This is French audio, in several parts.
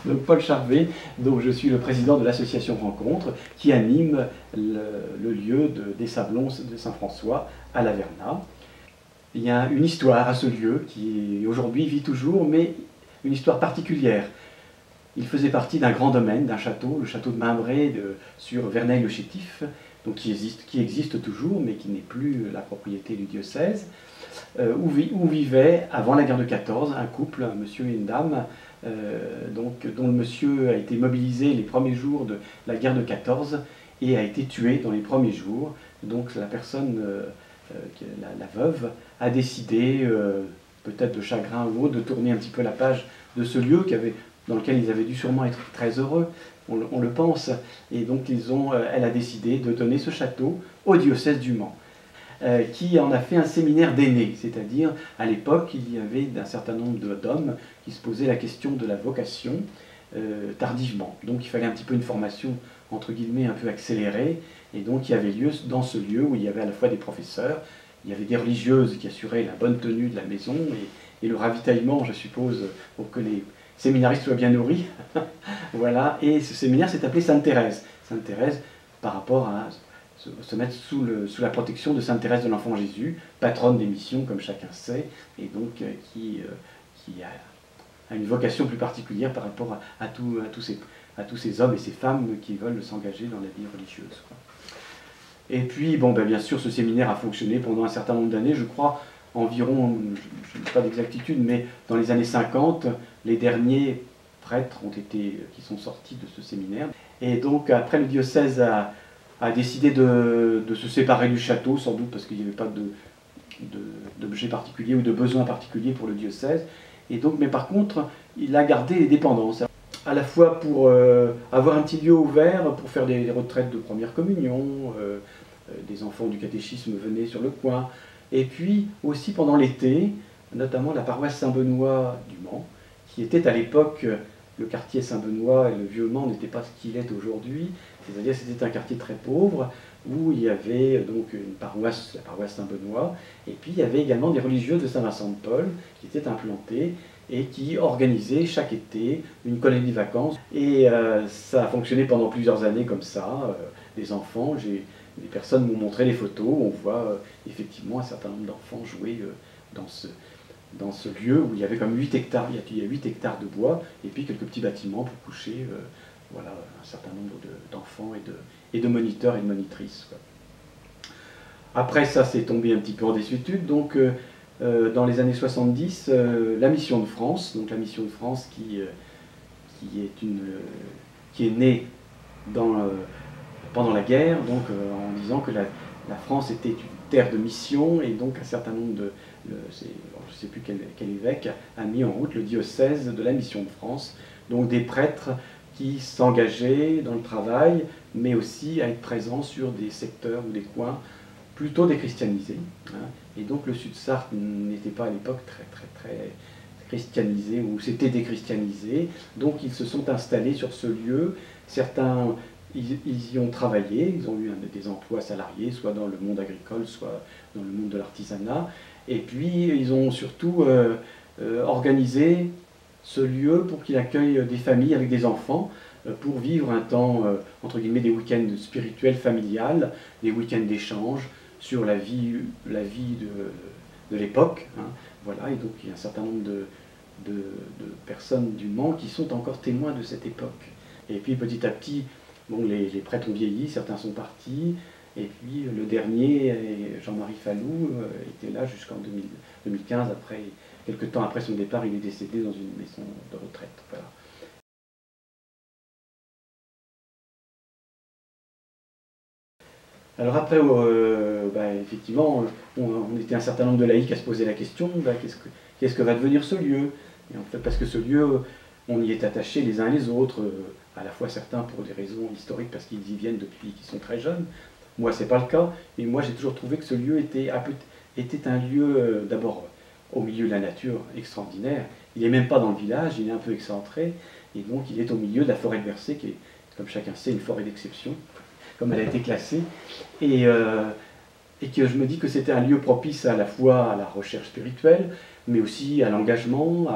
Donc Paul Charvet, donc je suis le président de l'association Rencontre qui anime le lieu des Sablons de Saint-François à La Vernat. Il y a une histoire à ce lieu qui aujourd'hui vit toujours, mais une histoire particulière. Il faisait partie d'un grand domaine, d'un château, le château de Maimbray sur Verneuil-le-Chétif, donc qui existe toujours, mais qui n'est plus la propriété du diocèse, où vivait, avant la guerre de 14, un couple, un monsieur et une dame, dont le monsieur a été mobilisé les premiers jours de la guerre de 14 et a été tué dans les premiers jours. Donc la personne, la veuve, a décidé, peut-être de chagrin ou autre, de tourner un petit peu la page de ce lieu dans lequel ils avaient dû sûrement être très heureux, on le pense. Et donc elle a décidé de donner ce château au diocèse du Mans, qui en a fait un séminaire d'aînés, c'est-à-dire à l'époque il y avait un certain nombre d'hommes qui se posaient la question de la vocation tardivement. Donc il fallait un petit peu une formation entre guillemets un peu accélérée, et donc il y avait lieu dans ce lieu où il y avait à la fois des professeurs, il y avait des religieuses qui assuraient la bonne tenue de la maison et le ravitaillement, je suppose, pour que les séminaristes soient bien nourris. Voilà, et ce séminaire s'est appelé Sainte-Thérèse. Sainte-Thérèse par rapport à se mettre sous la protection de Sainte-Thérèse de l'Enfant Jésus, patronne des missions, comme chacun sait, et donc qui a une vocation plus particulière par rapport à tous ces hommes et ces femmes qui veulent s'engager dans la vie religieuse, quoi. Et puis, bon, bien sûr, ce séminaire a fonctionné pendant un certain nombre d'années, je crois, environ, je n'ai pas d'exactitude, mais dans les années 50, les derniers prêtres qui sont sortis de ce séminaire. Et donc, après, le diocèse a décidé de se séparer du château, sans doute parce qu'il n'y avait pas d'objet particulier ou de besoin particulier pour le diocèse. Et donc, mais par contre, il a gardé les dépendances, à la fois pour avoir un petit lieu ouvert pour faire des retraites de première communion, des enfants du catéchisme venaient sur le coin, et puis aussi pendant l'été, notamment la paroisse Saint-Benoît du Mans, qui était à l'époque, le quartier Saint-Benoît et le Vieux-Mans n'était pas ce qu'il est aujourd'hui, c'est-à-dire c'était un quartier très pauvre, où il y avait donc une paroisse, la paroisse Saint-Benoît, et puis il y avait également des religieux de Saint-Vincent-de-Paul qui étaient implantés et qui organisaient chaque été une colonie de vacances. Et ça a fonctionné pendant plusieurs années comme ça. Les enfants, des personnes m'ont montré les photos, on voit effectivement un certain nombre d'enfants jouer dans ce lieu où il y avait comme 8 hectares, il y a 8 hectares de bois, et puis quelques petits bâtiments pour coucher voilà, un certain nombre d'enfants et de moniteurs et de monitrices, quoi. Après ça, c'est tombé un petit peu en désuétude, donc dans les années 70, la Mission de France, donc la Mission de France qui est née pendant la guerre, donc en disant que la France était une terre de mission, et donc un certain nombre je ne sais plus quel évêque a mis en route le diocèse de la Mission de France, donc des prêtres qui s'engageaient dans le travail, mais aussi à être présents sur des secteurs ou des coins plutôt déchristianisés, hein. Et donc le Sud-Sarthe n'était pas à l'époque très christianisé, ou c'était déchristianisé, donc ils se sont installés sur ce lieu. Certains, ils y ont travaillé, ils ont eu des emplois salariés, soit dans le monde agricole, soit dans le monde de l'artisanat, et puis ils ont surtout organisé ce lieu pour qu'il accueille des familles avec des enfants, pour vivre un temps, entre guillemets, des week-ends spirituels, familiales, des week-ends d'échange sur la vie de l'époque, hein. Voilà, et donc il y a un certain nombre de personnes du Mans qui sont encore témoins de cette époque. Et puis petit à petit, bon, les prêtres ont vieilli, certains sont partis, et puis le dernier, Jean-Marie Fallou, était là jusqu'en 2015, quelques temps après son départ, il est décédé dans une maison de retraite. Voilà. Alors après, effectivement, on était un certain nombre de laïcs à se poser la question, qu'est-ce que va devenir ce lieu? Et en fait, parce que ce lieu, on y est attaché les uns les autres, à la fois certains pour des raisons historiques, parce qu'ils y viennent depuis qu'ils sont très jeunes. Moi, c'est pas le cas, mais moi j'ai toujours trouvé que ce lieu était un lieu, d'abord, au milieu de la nature, extraordinaire. Il n'est même pas dans le village, il est un peu excentré, et donc il est au milieu de la forêt de Versay, qui est, comme chacun sait, une forêt d'exception, comme elle a été classée, et que je me dis que c'était un lieu propice à la fois à la recherche spirituelle, mais aussi à l'engagement,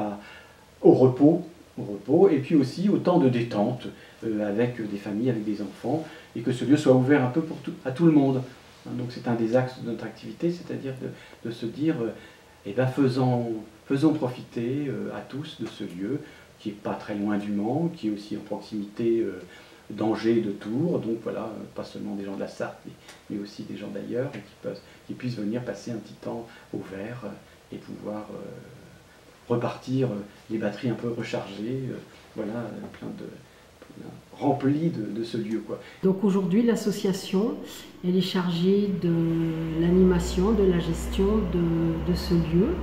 au repos, au repos, et puis aussi au temps de détente avec des familles, avec des enfants, et que ce lieu soit ouvert un peu à tout le monde. Donc c'est un des axes de notre activité, c'est-à-dire de se dire, eh ben faisons profiter à tous de ce lieu, qui n'est pas très loin du Mans, qui est aussi en proximité d'Angers et de Tours, donc voilà, pas seulement des gens de la Sarthe, mais aussi des gens d'ailleurs, et qui puissent venir passer un petit temps au vert et pouvoir repartir les batteries un peu rechargées, voilà, rempli de ce lieu, quoi. Donc aujourd'hui, l'association, elle est chargée de l'animation, de la gestion de ce lieu,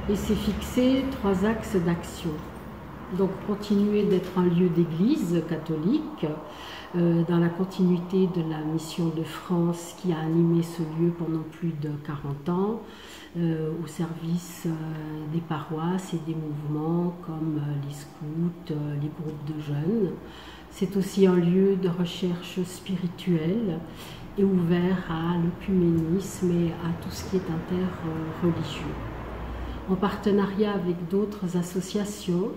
et s'est fixé 3 axes d'action. Donc continuer d'être un lieu d'église catholique, dans la continuité de la mission de France qui a animé ce lieu pendant plus de 40 ans, au service des paroisses et des mouvements comme les scouts, les groupes de jeunes. C'est aussi un lieu de recherche spirituelle et ouvert à l'œcuménisme et à tout ce qui est interreligieux. En partenariat avec d'autres associations,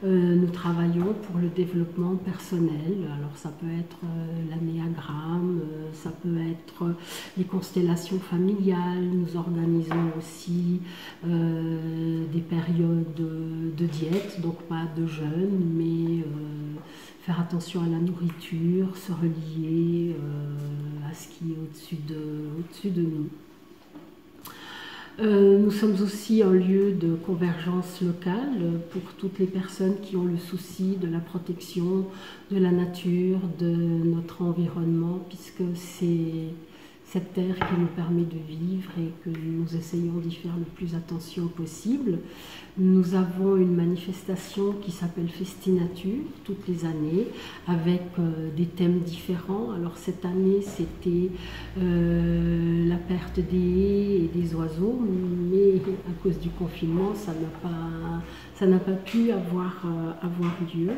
nous travaillons pour le développement personnel. Alors ça peut être l'anéagramme, ça peut être les constellations familiales. Nous organisons aussi des périodes de diète, donc pas de jeûne, mais faire attention à la nourriture, se relier à ce qui est au-dessus de nous. Nous sommes aussi un lieu de convergence locale pour toutes les personnes qui ont le souci de la protection de la nature, de notre environnement, puisque c'est cette terre qui nous permet de vivre et que nous essayons d'y faire le plus attention possible. Nous avons une manifestation qui s'appelle Festinature toutes les années avec des thèmes différents. Alors cette année c'était la perte des haies et des oiseaux, mais à cause du confinement ça n'a pas pu avoir lieu.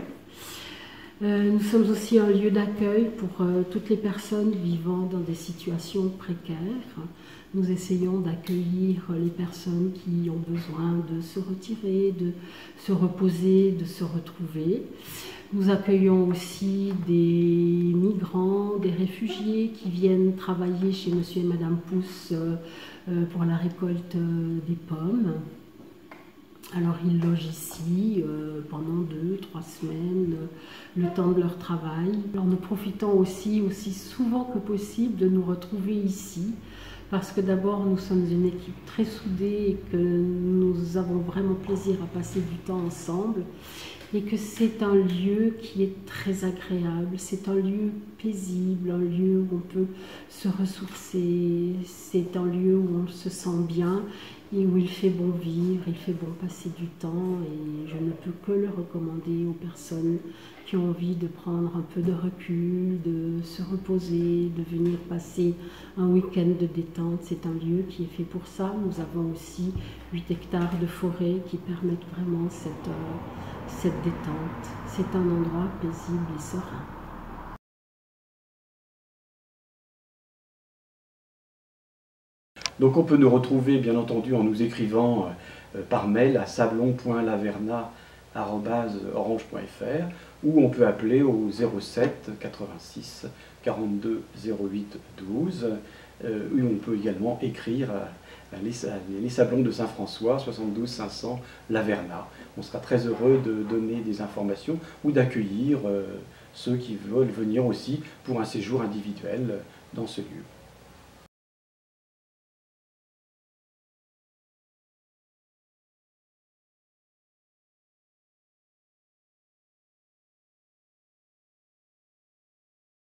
Nous sommes aussi un lieu d'accueil pour toutes les personnes vivant dans des situations précaires. Nous essayons d'accueillir les personnes qui ont besoin de se retirer, de se reposer, de se retrouver. Nous accueillons aussi des migrants, des réfugiés qui viennent travailler chez Monsieur et Madame Pousse pour la récolte des pommes. Alors ils logent ici pendant 2-3 semaines, le temps de leur travail. Alors nous profitons aussi souvent que possible de nous retrouver ici, parce que d'abord nous sommes une équipe très soudée et que nous avons vraiment plaisir à passer du temps ensemble, et que c'est un lieu qui est très agréable, c'est un lieu paisible, un lieu où on peut se ressourcer, c'est un lieu où on se sent bien et où il fait bon vivre, il fait bon passer du temps, et je ne peux que le recommander aux personnes qui ont envie de prendre un peu de recul, de se reposer, de venir passer un week-end de détente. C'est un lieu qui est fait pour ça. Nous avons aussi 8 hectares de forêt qui permettent vraiment cette détente. C'est un endroit paisible et serein. Donc on peut nous retrouver bien entendu en nous écrivant par mail à sablon.laverna@orange.fr, ou on peut appeler au 07 86 42 08 12, ou on peut également écrire à les Sablons de Saint-François, 72 500 Laverna. On sera très heureux de donner des informations ou d'accueillir ceux qui veulent venir aussi pour un séjour individuel dans ce lieu.